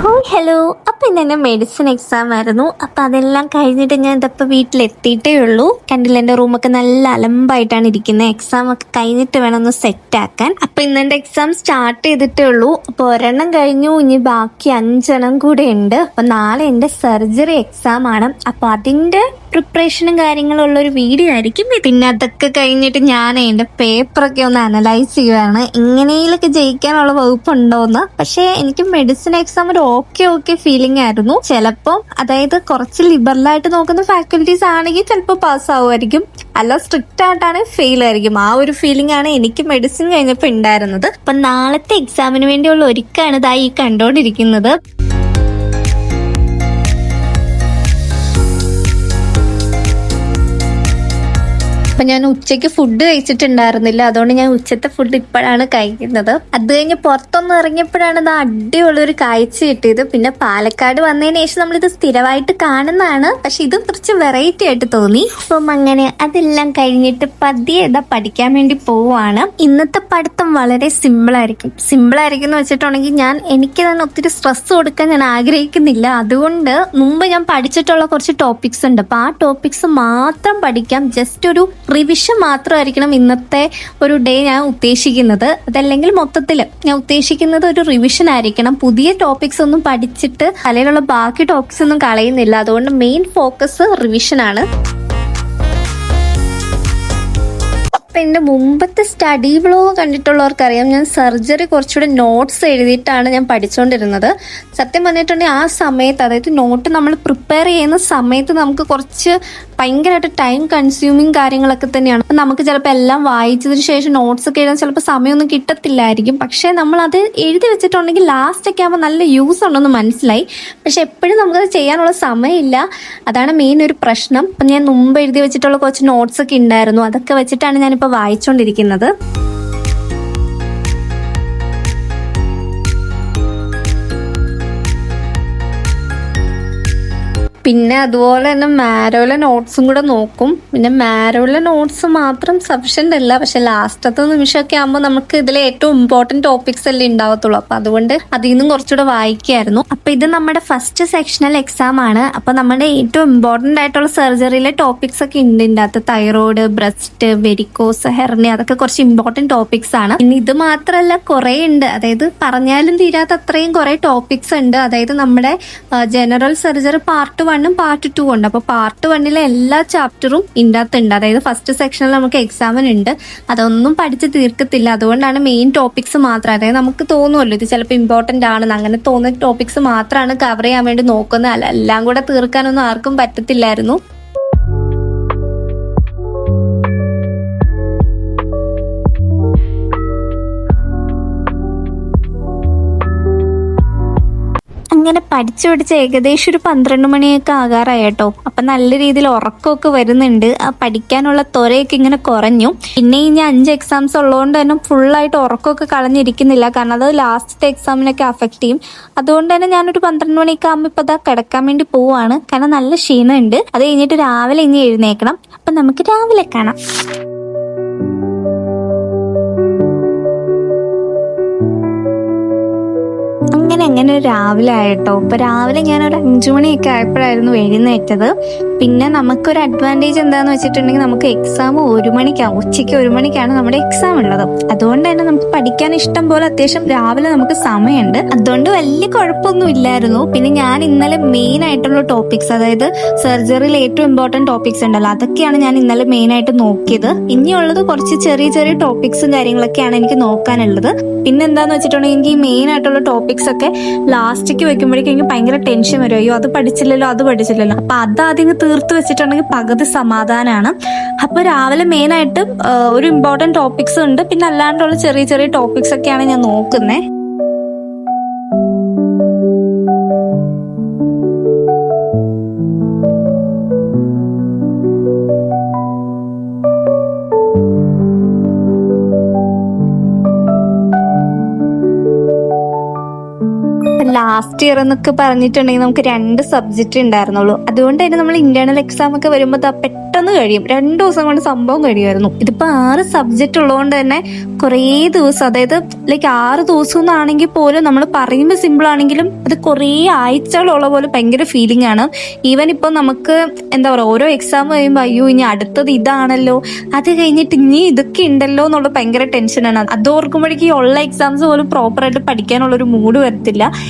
ഹോയ് ഹലോ. അപ്പം ഇന്ന് എൻ്റെ മെഡിസിൻ എക്സാം ആയിരുന്നു. അപ്പം അതെല്ലാം കഴിഞ്ഞിട്ട് ഞാൻ ഇതപ്പോൾ വീട്ടിലെത്തിയിട്ടേ ഉള്ളൂ. കണ്ടില്ല, എൻ്റെ റൂമൊക്കെ നല്ല അലമ്പായിട്ടാണ് ഇരിക്കുന്നത്. എക്സാം ഒക്കെ കഴിഞ്ഞിട്ട് വേണം ഒന്ന് സെറ്റ് ആക്കാൻ. അപ്പം ഇന്ന് എൻ്റെ എക്സാം സ്റ്റാർട്ട് ചെയ്തിട്ടേ ഉള്ളൂ. അപ്പോൾ ഒരെണ്ണം കഴിഞ്ഞു, ഇനി ബാക്കി 5 കൂടെ ഉണ്ട്. അപ്പം നാളെ എൻ്റെ സർജറി എക്സാം ആണ്. അപ്പോൾ അതിൻ്റെ പ്രിപ്പറേഷനും കാര്യങ്ങളും ഉള്ളൊരു വീഡിയോ ആയിരിക്കും. പിന്നെ അതൊക്കെ കഴിഞ്ഞിട്ട് ഞാൻ എൻ്റെ പേപ്പറൊക്കെ ഒന്ന് അനലൈസ് ചെയ്യുകയാണ്, എങ്ങനെയൊക്കെ ജയിക്കാനുള്ള വകുപ്പുണ്ടോന്ന്. പക്ഷേ എനിക്ക് മെഡിസിൻ എക്സാം ഒരു ഓക്കെ ഫീലിംഗ് ആയിരുന്നു. ചിലപ്പോൾ അതായത് കുറച്ച് ലിബറലായിട്ട് നോക്കുന്ന ഫാക്കൽറ്റീസ് ആണെങ്കിൽ ചിലപ്പോൾ പാസ് ആവുമായിരിക്കും, അല്ല സ്ട്രിക്റ്റ് ആയിട്ടാണ് ഫെയിൽ ആയിരിക്കും. ആ ഒരു ഫീലിംഗ് ആണ് എനിക്ക് മെഡിസിൻ കഴിഞ്ഞപ്പോൾ ഉണ്ടായിരുന്നത്. അപ്പം നാളത്തെ എക്സാമിന് വേണ്ടിയുള്ള ഒരുക്കാണ് ഇതായി കണ്ടുകൊണ്ടിരിക്കുന്നത്. അപ്പം ഞാൻ ഉച്ചയ്ക്ക് ഫുഡ് കഴിച്ചിട്ടുണ്ടായിരുന്നില്ല, അതുകൊണ്ട് ഞാൻ ഉച്ചത്തെ ഫുഡ് ഇപ്പോഴാണ് കഴിക്കുന്നത്. അത് കഴിഞ്ഞ് പുറത്തൊന്ന് ഇറങ്ങിയപ്പോഴാണ് ഇത് അടിപൊളിയൊരു കാഴ്ച കിട്ടിയത്. പിന്നെ പാലക്കാട് വന്നതിന് ശേഷം നമ്മളിത് സ്ഥിരമായിട്ട് കാണുന്നതാണ്, പക്ഷെ ഇത് കുറച്ച് വെറൈറ്റി ആയിട്ട് തോന്നി. അപ്പം അങ്ങനെ അതെല്ലാം കഴിഞ്ഞിട്ട് പതിയെ ഇതാ പഠിക്കാൻ വേണ്ടി പോവുകയാണ്. ഇന്നത്തെ പഠിത്തം വളരെ സിമ്പിളായിരിക്കും എന്ന് വെച്ചിട്ടുണ്ടെങ്കിൽ എനിക്ക് തന്നെ ഒത്തിരി സ്ട്രെസ് കൊടുക്കാൻ ഞാൻ ആഗ്രഹിക്കുന്നില്ല. അതുകൊണ്ട് മുമ്പ് ഞാൻ പഠിച്ചിട്ടുള്ള കുറച്ച് ടോപ്പിക്സ് ഉണ്ട്. അപ്പം ആ ടോപ്പിക്സ് മാത്രം പഠിക്കാം. ജസ്റ്റ് ഒരു റിവിഷൻ മാത്രമായിരിക്കണം ഇന്നത്തെ ഒരു ഡേ ഞാൻ ഉദ്ദേശിക്കുന്നത്. അതല്ലെങ്കിൽ മൊത്തത്തിൽ ഞാൻ ഉദ്ദേശിക്കുന്നത് ഒരു റിവിഷൻ ആയിരിക്കണം. പുതിയ ടോപ്പിക്സ് ഒന്നും പഠിച്ചിട്ട് തലയിലുള്ള ബാക്കി ടോപ്പിക്സ് ഒന്നും കളയുന്നില്ല. അതുകൊണ്ട് മെയിൻ ഫോക്കസ് റിവിഷനാണ്. അപ്പം എൻ്റെ മുമ്പത്തെ സ്റ്റഡി വ്ലോഗ് കണ്ടിട്ടുള്ളവർക്കറിയാം, ഞാൻ സർജറി കുറച്ചുകൂടെ നോട്ട്സ് എഴുതിയിട്ടാണ് ഞാൻ പഠിച്ചുകൊണ്ടിരുന്നത്. സത്യം പറഞ്ഞിട്ടുണ്ടെങ്കിൽ ആ സമയത്ത്, അതായത് നോട്ട് നമ്മൾ പ്രിപ്പയർ ചെയ്യുന്ന സമയത്ത് നമുക്ക് കുറച്ച് ഭയങ്കരമായിട്ട് ടൈം കൺസ്യൂമിങ് കാര്യങ്ങളൊക്കെ തന്നെയാണ്. അപ്പം നമുക്ക് ചിലപ്പോൾ എല്ലാം വായിച്ചതിന് ശേഷം നോട്ട്സ് ഒക്കെ എഴുതാൻ ചിലപ്പോൾ സമയമൊന്നും കിട്ടത്തില്ലായിരിക്കും. പക്ഷേ നമ്മളത് എഴുതി വെച്ചിട്ടുണ്ടെങ്കിൽ ലാസ്റ്റൊക്കെ ആകുമ്പോൾ നല്ല യൂസ് ഉണ്ടെന്ന് മനസ്സിലായി. പക്ഷെ എപ്പോഴും നമുക്കത് ചെയ്യാനുള്ള സമയമില്ല, അതാണ് മെയിൻ ഒരു പ്രശ്നം. അപ്പം ഞാൻ മുമ്പ് എഴുതി വെച്ചിട്ടുള്ള കുറച്ച് നോട്ട്സ് ഒക്കെ ഉണ്ടായിരുന്നു, അതൊക്കെ വെച്ചിട്ടാണ് ഞാനിപ്പോൾ വായിച്ചുകൊണ്ടിരിക്കുന്നത്. പിന്നെ അതുപോലെ തന്നെ മാരോയിലെ നോട്ട്സും കൂടെ നോക്കും. പിന്നെ മാരോയിലെ നോട്ട്സ് മാത്രം സഫിഷ്യൻ്റ് അല്ല, പക്ഷെ ലാസ്റ്റത്തെ നിമിഷമൊക്കെ ആകുമ്പോൾ നമുക്ക് ഇതിലെ ഏറ്റവും ഇമ്പോർട്ടൻറ്റ് ടോപ്പിക്സ് അല്ലേ ഉണ്ടാവത്തുള്ളൂ. അപ്പം അതുകൊണ്ട് അതിൽ നിന്നും കുറച്ചുകൂടെ വായിക്കായിരുന്നു. അപ്പം ഇത് നമ്മുടെ ഫസ്റ്റ് സെക്ഷണൽ എക്സാം ആണ്. അപ്പം നമ്മുടെ ഏറ്റവും ഇമ്പോർട്ടൻ്റ് ആയിട്ടുള്ള സർജറിയിലെ ടോപ്പിക്സ് ഒക്കെ ഉണ്ട് ഇതിൻ്റെ അകത്ത്. തൈറോയ്ഡ്, ബ്രസ്റ്റ്, വെരിക്കോസ്, ഹെർണിയ, അതൊക്കെ കുറച്ച് ഇമ്പോർട്ടൻറ്റ് ടോപ്പിക്സ് ആണ്. പിന്നെ ഇത് മാത്രമല്ല കുറേ ഉണ്ട്, അതായത് പറഞ്ഞാലും തീരാത്ത അത്രയും കുറേ ടോപ്പിക്സ് ഉണ്ട്. അതായത് നമ്മുടെ ജനറൽ സർജറി പാർട്ട് 1 പാർട്ട് 2 ഉണ്ട്. അപ്പോൾ പാർട്ട് 1 എല്ലാ ചാപ്റ്ററും ഇതിൻ്റെ അകത്തുണ്ട്. അതായത് ഫസ്റ്റ് സെക്ഷനിൽ നമുക്ക് എക്സാമിനുണ്ട്, അതൊന്നും പഠിച്ച് തീർക്കത്തില്ല. അതുകൊണ്ടാണ് മെയിൻ ടോപ്പിക്സ് മാത്രം, അതായത് നമുക്ക് തോന്നുമല്ലോ ഇത് ചിലപ്പോൾ ഇമ്പോർട്ടൻ്റ് ആണെന്ന്, അങ്ങനെ തോന്നുന്ന ടോപ്പിക്സ് മാത്രമാണ് കവർ ചെയ്യാൻ വേണ്ടി നോക്കുന്നത്. അല്ല എല്ലാം കൂടെ തീർക്കാനൊന്നും ആർക്കും പറ്റത്തില്ലായിരുന്നു. അങ്ങനെ പഠിച്ച് ഏകദേശം ഒരു 12 മണിയൊക്കെ ആകാറായി കേട്ടോ. അപ്പം നല്ല രീതിയിൽ ഉറക്കമൊക്കെ വരുന്നുണ്ട്. ആ പഠിക്കാനുള്ള ത്വരയൊക്കെ ഇങ്ങനെ കുറഞ്ഞു. പിന്നെ ഇനി 5 എക്സാംസ് ഉള്ളതുകൊണ്ട് തന്നെ ഫുള്ളായിട്ട് ഉറക്കമൊക്കെ കളഞ്ഞിരിക്കുന്നില്ല, കാരണം അത് ലാസ്റ്റത്തെ എക്സാമിനൊക്കെ അഫക്റ്റ് ചെയ്യും. അതുകൊണ്ട് തന്നെ ഞാനൊരു 12 മണിയൊക്കെ ആകുമ്പോൾ ഇപ്പം അതാ കിടക്കാൻ വേണ്ടി പോവാണ്, കാരണം നല്ല ക്ഷീണമുണ്ട്. അത് കഴിഞ്ഞിട്ട് രാവിലെ ഇനി എഴുന്നേക്കണം. അപ്പം നമുക്ക് രാവിലെ കാണാം. അങ്ങനെ രാവിലെ ആയിട്ടോ. ഇപ്പൊ രാവിലെ ഞാൻ ഒരു 5 മണിയൊക്കെ ആയപ്പോഴായിരുന്നു എഴുന്നേറ്റത്. പിന്നെ നമുക്കൊരു അഡ്വാൻറ്റേജ് എന്താന്ന് വെച്ചിട്ടുണ്ടെങ്കിൽ, നമുക്ക് എക്സാം 1 മണിക്കാണ്, ഉച്ചയ്ക്ക് 1 മണിക്കാണ് നമ്മുടെ എക്സാം ഉള്ളത്. അതുകൊണ്ട് തന്നെ നമുക്ക് പഠിക്കാൻ ഇഷ്ടം പോലെ അത്യാവശ്യം രാവിലെ നമുക്ക് സമയമുണ്ട്. അതുകൊണ്ട് വലിയ കുഴപ്പമൊന്നും ഇല്ലായിരുന്നു. പിന്നെ ഞാൻ ഇന്നലെ മെയിൻ ആയിട്ടുള്ള ടോപ്പിക്സ്, അതായത് സർജറിയിൽ ഏറ്റവും ഇമ്പോർട്ടൻറ്റ് ടോപ്പിക്സ് ഉണ്ടല്ലോ, അതൊക്കെയാണ് ഞാൻ ഇന്നലെ മെയിൻ ആയിട്ട് നോക്കിയത്. ഇനിയുള്ളത് കുറച്ച് ചെറിയ ടോപ്പിക്സും കാര്യങ്ങളൊക്കെയാണ് എനിക്ക് നോക്കാനുള്ളത്. പിന്നെ എന്താന്ന് വെച്ചിട്ടുണ്ടെങ്കിൽ എനിക്ക് ഈ മെയിൻ ആയിട്ടുള്ള ടോപ്പിക്സ് ഒക്കെ ലാസ്റ്റിക്ക് വെക്കുമ്പോഴേക്കും എനിക്ക് ഭയങ്കര ടെൻഷൻ വരും. അയ്യോ അത് പഠിച്ചില്ലല്ലോ അപ്പൊ അതാദ്യം തീർത്ത് വെച്ചിട്ടുണ്ടെങ്കിൽ പകുതി സമാധാനമാണ്. അപ്പൊ രാവിലെ മെയിൻ ആയിട്ട് ഒരു ഇമ്പോർട്ടൻറ്റ് ടോപ്പിക്സ് ഉണ്ട്, പിന്നെ അല്ലാണ്ടുള്ള ചെറിയ ടോപ്പിക്സ് ഒക്കെയാണ് ഞാൻ നോക്കുന്നത്. ലാസ്റ്റ് ഇയർ എന്നൊക്കെ പറഞ്ഞിട്ടുണ്ടെങ്കിൽ നമുക്ക് 2 സബ്ജക്റ്റ് ഉണ്ടായിരുന്നുള്ളൂ. അതുകൊണ്ട് തന്നെ നമ്മൾ ഇന്റേണൽ എക്സാം ഒക്കെ വരുമ്പോൾ പെട്ടെന്ന് കഴിയും, 2 ദിവസം കൊണ്ട് സംഭവം കഴിയുമായിരുന്നു. ഇതിപ്പോ 6 സബ്ജക്റ്റ് ഉള്ളതുകൊണ്ട് തന്നെ കുറേ ദിവസം, അതായത് ലൈക്ക് 6 ദിവസം എന്നാണെങ്കിൽ പോലും നമ്മൾ പറയുമ്പോൾ സിമ്പിൾ ആണെങ്കിലും അത് കുറേ ആഴ്ചകളുള്ള പോലെ ഭയങ്കര ഫീലിംഗ് ആണ്. ഈവൻ ഇപ്പൊ നമുക്ക് എന്താ പറയുക, ഓരോ എക്സാം കഴിയുമ്പോൾ അയ്യോ ഇനി അടുത്തത് ഇതാണല്ലോ, അത് കഴിഞ്ഞിട്ട് ഇനി ഇതൊക്കെ ഉണ്ടല്ലോ എന്നുള്ള ഭയങ്കര ടെൻഷനാണ്. അത് ഓർക്കുമ്പോഴേക്കും ഈ ഉള്ള എക്സാംസ് പോലും പ്രോപ്പറായിട്ട് പഠിക്കാനുള്ളൊരു മൂഡ് വരത്തില്ല.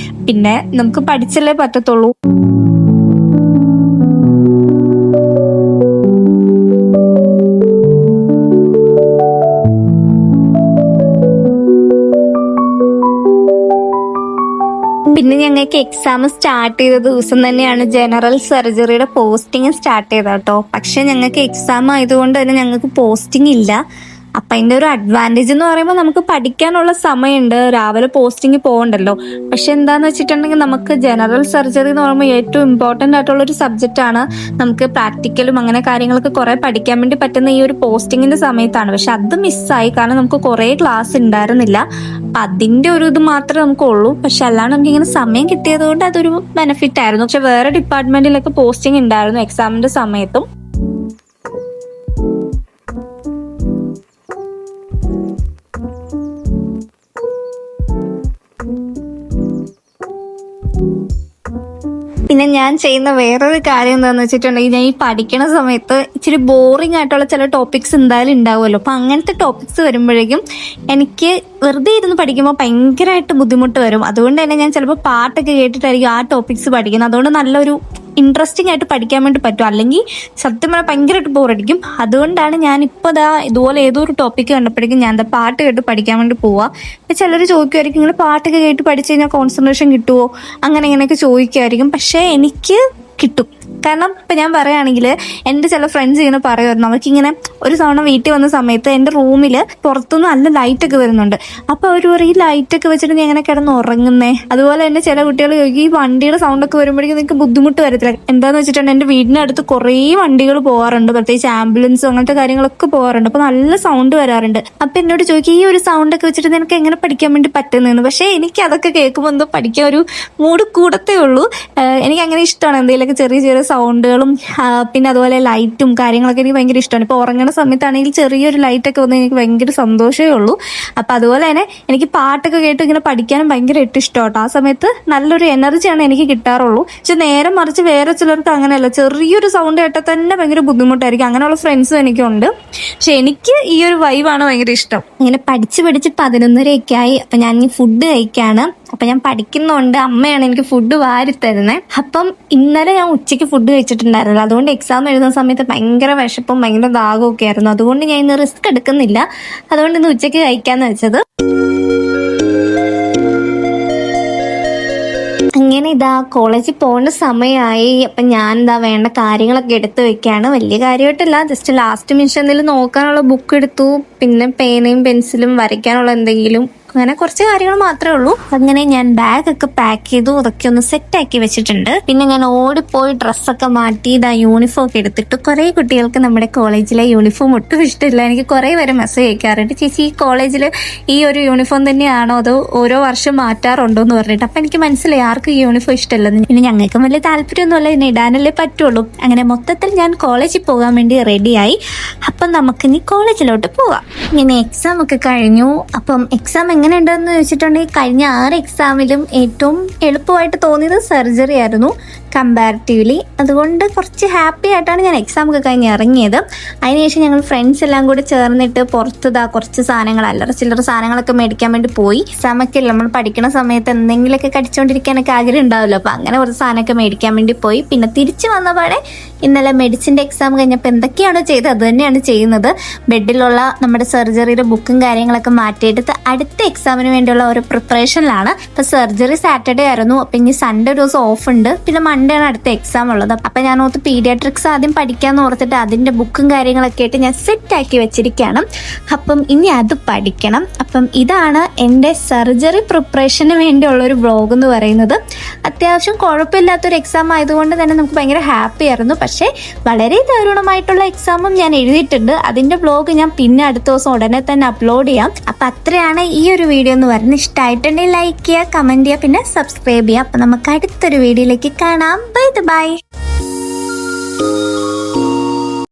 പിന്നെ നമുക്ക് പഠിച്ചല്ലേ പറ്റത്തുള്ളൂ. പിന്നെ ഞങ്ങൾക്ക് എക്സാം സ്റ്റാർട്ട് ചെയ്ത ദിവസം തന്നെയാണ് ജനറൽ സർജറിയുടെ പോസ്റ്റിംഗ് സ്റ്റാർട്ട് ചെയ്തത് കേട്ടോ. പക്ഷെ ഞങ്ങൾക്ക് എക്സാം ആയതുകൊണ്ട് തന്നെ ഞങ്ങൾക്ക് പോസ്റ്റിംഗ് ഇല്ല. അപ്പൊ അതിന്റെ ഒരു അഡ്വാൻറ്റേജ് എന്ന് പറയുമ്പോൾ നമുക്ക് പഠിക്കാനുള്ള സമയമുണ്ട്, രാവിലെ പോസ്റ്റിംഗ് പോകണ്ടല്ലോ. പക്ഷെ എന്താന്ന് വെച്ചിട്ടുണ്ടെങ്കിൽ നമുക്ക് ജനറൽ സർജറി എന്ന് പറയുമ്പോൾ ഏറ്റവും ഇമ്പോർട്ടന്റ് ആയിട്ടുള്ള ഒരു സബ്ജക്റ്റ് ആണ്. നമുക്ക് പ്രാക്ടിക്കലും അങ്ങനെ കാര്യങ്ങളൊക്കെ കുറെ പഠിക്കാൻ വേണ്ടി പറ്റുന്ന ഈ ഒരു പോസ്റ്റിങ്ങിന്റെ സമയത്താണ്. പക്ഷെ അത് മിസ്സായി, കാരണം നമുക്ക് കുറെ ക്ലാസ് ഉണ്ടായിരുന്നില്ല. അപ്പൊ അതിന്റെ ഒരു ഇത് മാത്രമേ നമുക്ക് ഉള്ളൂ. പക്ഷെ അല്ലാണ്ട് നമുക്ക് ഇങ്ങനെ സമയം കിട്ടിയത് കൊണ്ട് അതൊരു ബെനിഫിറ്റ് ആയിരുന്നു. പക്ഷെ വേറെ ഡിപ്പാർട്ട്മെന്റിലൊക്കെ പോസ്റ്റിംഗ് ഉണ്ടായിരുന്നു എക്സാമിന്റെ സമയത്തും. പിന്നെ ഞാൻ ചെയ്യുന്ന വേറൊരു കാര്യം എന്താണെന്ന് വെച്ചിട്ടുണ്ടെങ്കിൽ, ഞാൻ ഈ പഠിക്കണ സമയത്ത് ഇച്ചിരി ബോറിംഗ് ആയിട്ടുള്ള ചില ടോപ്പിക്സ് എന്തായാലും ഉണ്ടാവുമല്ലോ. അപ്പൊ അങ്ങനത്തെ ടോപ്പിക്സ് വരുമ്പോഴേക്കും എനിക്ക് വെറുതെ ഇരുന്ന് പഠിക്കുമ്പോൾ ഭയങ്കരമായിട്ട് ബുദ്ധിമുട്ട് വരും. അതുകൊണ്ട് തന്നെ ഞാൻ ചിലപ്പോൾ പാട്ടൊക്കെ കേട്ടിട്ടായിരിക്കും ആ ടോപ്പിക്സ് പഠിക്കുന്നത്. അതുകൊണ്ട് നല്ലൊരു ഇൻട്രസ്റ്റിംഗ് ആയിട്ട് പഠിക്കാൻ വേണ്ടി പറ്റും. അല്ലെങ്കിൽ സത്യം പറഞ്ഞാൽ ഭയങ്കരമായിട്ട് ബോറടിക്കും. അതുകൊണ്ടാണ് ഞാൻ ഇപ്പോൾ ഇതുപോലെ ഏതോ ഒരു ടോപ്പിക്ക് കണ്ടപ്പോഴേക്കും ഞാൻ പാട്ട് കേട്ട് പഠിക്കാൻ വേണ്ടി പോവാം. അപ്പം ചിലർ ചോദിക്കുമായിരിക്കും, നിങ്ങൾ പാട്ടൊക്കെ കേട്ട് പഠിച്ചു കഴിഞ്ഞാൽ കോൺസെൻട്രേഷൻ കിട്ടുമോ, അങ്ങനെ ഇങ്ങനെയൊക്കെ ചോദിക്കുമായിരിക്കും. പക്ഷേ എനിക്ക് കിട്ടും. കാരണം ഇപ്പം ഞാൻ പറയുകയാണെങ്കിൽ എൻ്റെ ചില ഫ്രണ്ട്സ് ഇങ്ങനെ പറയുമായിരുന്നു, അവർക്കിങ്ങനെ ഒരു തവണ വീട്ടിൽ വന്ന സമയത്ത് എൻ്റെ റൂമിൽ പുറത്തുനിന്ന് നല്ല ലൈറ്റൊക്കെ വരുന്നുണ്ട്. അപ്പോൾ അവർ പറയും, ഈ ലൈറ്റൊക്കെ വെച്ചിട്ട് നീ എങ്ങനെ കിടന്ന് ഉറങ്ങുന്നേ? അതുപോലെ തന്നെ ചില കുട്ടികൾ ചോദിക്കും, ഈ വണ്ടിയുടെ സൗണ്ടൊക്കെ വരുമ്പോഴേക്കും നിങ്ങൾക്ക് ബുദ്ധിമുട്ട് വരത്തില്ല? എന്താണെന്ന് വെച്ചിട്ടുണ്ടെങ്കിൽ എൻ്റെ വീടിനടുത്ത് കുറേ വണ്ടികൾ പോകാറുണ്ട്, പ്രത്യേകിച്ച് ആംബുലൻസും അങ്ങനത്തെ കാര്യങ്ങളൊക്കെ പോകാറുണ്ട്. അപ്പോൾ നല്ല സൗണ്ട് വരാറുണ്ട്. അപ്പം എന്നോട് ചോദിക്കും, ഈ ഒരു സൗണ്ടൊക്കെ വെച്ചിട്ട് നിനക്ക് എങ്ങനെ പഠിക്കാൻ വേണ്ടി പറ്റുന്നതെന്ന്. പക്ഷേ എനിക്ക് അതൊക്കെ കേൾക്കുമ്പോൾ എന്തോ പഠിക്കാൻ ഒരു മൂഡ് കൂടത്തേ ഉള്ളൂ. എനിക്ക് അങ്ങനെ ഇഷ്ടമാണ് എന്തെങ്കിലുമൊക്കെ ചെറിയ ചെറിയ സൗണ്ടുകളും പിന്നെ അതുപോലെ ലൈറ്റും കാര്യങ്ങളൊക്കെ എനിക്ക് ഭയങ്കര ഇഷ്ടമാണ്. ഇപ്പോൾ ഉറങ്ങുന്ന സമയത്താണെങ്കിൽ ചെറിയൊരു ലൈറ്റൊക്കെ വന്ന് എനിക്ക് ഭയങ്കര സന്തോഷമേ ഉള്ളൂ. അപ്പം അതുപോലെ തന്നെ എനിക്ക് പാട്ടൊക്കെ കേട്ട് ഇങ്ങനെ പഠിക്കാനും ഭയങ്കരമായിട്ട് ഇഷ്ടമാട്ടോ. ആ സമയത്ത് നല്ലൊരു എനർജിയാണ് എനിക്ക് കിട്ടാറുള്ളൂ. പക്ഷെ നേരെ മറിച്ച് വേറെ ചിലർക്ക് അങ്ങനെയല്ല, ചെറിയൊരു സൗണ്ട് കേട്ടാൽ തന്നെ ഭയങ്കര ബുദ്ധിമുട്ടായിരിക്കും. അങ്ങനെയുള്ള ഫ്രണ്ട്സും എനിക്കുണ്ട്. പക്ഷെ എനിക്ക് ഈ ഒരു വൈബാണ് ഭയങ്കര ഇഷ്ടം. ഇങ്ങനെ പഠിച്ച് 11:30 ആയി. അപ്പം ഞാൻ ഈ ഫുഡ് കഴിക്കാണ്. അപ്പം ഞാൻ പഠിക്കുന്നതുകൊണ്ട് അമ്മയാണ് എനിക്ക് ഫുഡ് വാരി തരുന്നത്. അപ്പം ഇന്നലെ ഞാൻ ഉച്ചയ്ക്ക് ഫുഡ് കഴിച്ചിട്ടുണ്ടായിരുന്നില്ല. അതുകൊണ്ട് എക്സാം എഴുതുന്ന സമയത്ത് ഭയങ്കര വിശപ്പും ഭയങ്കര ദാഹവും ഒക്കെ ആയിരുന്നു. അതുകൊണ്ട് ഞാൻ ഇന്ന് റിസ്ക് എടുക്കുന്നില്ല. അതുകൊണ്ട് ഇന്ന് ഉച്ചയ്ക്ക് കഴിക്കാന്ന് വെച്ചത്. അങ്ങനെ കോളേജിൽ പോകേണ്ട സമയമായി. അപ്പം ഞാൻ വേണ്ട കാര്യങ്ങളൊക്കെ എടുത്തു വെക്കുകയാണ്. വലിയ കാര്യമായിട്ടല്ല, ജസ്റ്റ് ലാസ്റ്റ് മിനിറ്റ് എന്തെങ്കിലും നോക്കാനുള്ള ബുക്ക് എടുത്തു, പിന്നെ പേനയും പെൻസിലും വരയ്ക്കാനുള്ള എന്തെങ്കിലും, അങ്ങനെ കുറച്ച് കാര്യങ്ങൾ മാത്രമേ ഉള്ളൂ. അങ്ങനെ ഞാൻ ബാഗൊക്കെ പാക്ക് ചെയ്തു, അതൊക്കെ ഒന്ന് സെറ്റാക്കി വെച്ചിട്ടുണ്ട്. പിന്നെ ഞാൻ ഓടിപ്പോയി ഡ്രസ്സൊക്കെ മാറ്റി യൂണിഫോം ഒക്കെ എടുത്തിട്ട്. കുറേ കുട്ടികൾക്ക് നമ്മുടെ കോളേജിലെ യൂണിഫോം ഒട്ടും ഇഷ്ടമില്ല. എനിക്ക് കുറേ പേര് മെസ്സേജ് അയക്കാറുണ്ട്, ചേച്ചി ഈ കോളേജിൽ ഈ ഒരു യൂണിഫോം തന്നെയാണോ അതോ ഓരോ വർഷം മാറ്റാറുണ്ടോ എന്ന് പറഞ്ഞിട്ട്. അപ്പം എനിക്ക് മനസ്സിലായി ആർക്കും ഈ യൂണിഫോം ഇഷ്ടമല്ലെന്ന്. പിന്നെ ഞങ്ങൾക്കും വലിയ താല്പര്യമൊന്നുമല്ല, ഇതിനെ ഇടാനല്ലേ പറ്റുള്ളൂ. അങ്ങനെ മൊത്തത്തിൽ ഞാൻ കോളേജിൽ പോകാൻ വേണ്ടി റെഡിയായി. അപ്പം നമുക്കിനി കോളേജിലോട്ട് പോവാം. ഇങ്ങനെ എക്സാം ഒക്കെ കഴിഞ്ഞു. അപ്പം എക്സാം എങ്ങനെ ഉണ്ടെന്ന് ചോദിച്ചിട്ടുണ്ടെങ്കിൽ, കഴിഞ്ഞ 6 എക്സാമിലും ഏറ്റവും എളുപ്പമായിട്ട് തോന്നിയത് സർജറി ആയിരുന്നു കമ്പാരിറ്റീവ്ലി. അതുകൊണ്ട് കുറച്ച് ഹാപ്പി ആയിട്ടാണ് ഞാൻ എക്സാം ഒക്കെ കഴിഞ്ഞ് ഇറങ്ങിയത്. അതിനുശേഷം ഞങ്ങൾ ഫ്രണ്ട്സ് എല്ലാം കൂടി ചേർന്നിട്ട് പുറത്ത് കുറച്ച് സാധനങ്ങൾ, അല്ലറ ചില്ലറ സാധനങ്ങളൊക്കെ മേടിക്കാൻ വേണ്ടി പോയി. എക്സാമൊക്കെ നമ്മൾ പഠിക്കുന്ന സമയത്ത് എന്തെങ്കിലുമൊക്കെ കടിച്ചുകൊണ്ടിരിക്കാനൊക്കെ ആഗ്രഹം ഉണ്ടാവുമല്ലോ. അപ്പം അങ്ങനെ കുറച്ച് സാധനമൊക്കെ മേടിക്കാൻ വേണ്ടി പോയി. പിന്നെ തിരിച്ചു വന്നപാടെ ഇന്നലെ മെഡിസിൻ്റെ എക്സാം കഴിഞ്ഞപ്പോൾ എന്തൊക്കെയാണോ ചെയ്തത് അത് തന്നെയാണ് ചെയ്യുന്നത്. ബെഡിലുള്ള നമ്മുടെ സർജറിയുടെ ബുക്കും കാര്യങ്ങളൊക്കെ മാറ്റിയെടുത്ത് അടുത്ത എക്സാമിന് വേണ്ടിയുള്ള ഒരു പ്രിപ്പറേഷനിലാണ്. ഇപ്പം സർജറി സാറ്റർഡേ ആയിരുന്നു. അപ്പം ഇനി സൺഡേ ഒരു ദിവസം ഓഫ് ഉണ്ട്. പിന്നെ മൺഡേ ആണ് അടുത്ത എക്സാം ഉള്ളത്. അപ്പം ഞാൻ ഓർത്ത് പീഡിയാട്രിക്സ് ആദ്യം പഠിക്കാമെന്ന് ഓർത്തിട്ട് അതിൻ്റെ ബുക്കും കാര്യങ്ങളൊക്കെ ആയിട്ട് ഞാൻ സെറ്റാക്കി വെച്ചിരിക്കുകയാണ്. അപ്പം ഇനി അത് പഠിക്കണം. അപ്പം ഇതാണ് എൻ്റെ സർജറി പ്രിപ്പറേഷന് വേണ്ടിയുള്ളൊരു വ്ളോഗ് എന്ന് പറയുന്നത്. അത്യാവശ്യം കുഴപ്പമില്ലാത്തൊരു എക്സാം ആയതുകൊണ്ട് തന്നെ നമുക്ക് ഭയങ്കര ഹാപ്പി ആയിരുന്നു. പക്ഷേ വളരെ ദാരുണമായിട്ടുള്ള എക്സാമും ഞാൻ എഴുതിയിട്ടുണ്ട്. അതിൻ്റെ വ്ളോഗ് ഞാൻ പിന്നെ അടുത്ത ദിവസം ഉടനെ തന്നെ അപ്ലോഡ് ചെയ്യാം. അപ്പം അത്രയാണ് ഈ ഒരു വീഡിയോ എന്ന് പറയുന്നത്. ഇഷ്ടമായിട്ടുണ്ടെങ്കിൽ ലൈക്ക് ചെയ്യുക, കമൻറ്റ് ചെയ്യുക, പിന്നെ സബ്സ്ക്രൈബ് ചെയ്യുക. അപ്പം നമുക്ക് അടുത്തൊരു വീഡിയോയിലേക്ക് കാണാം. ബൈ.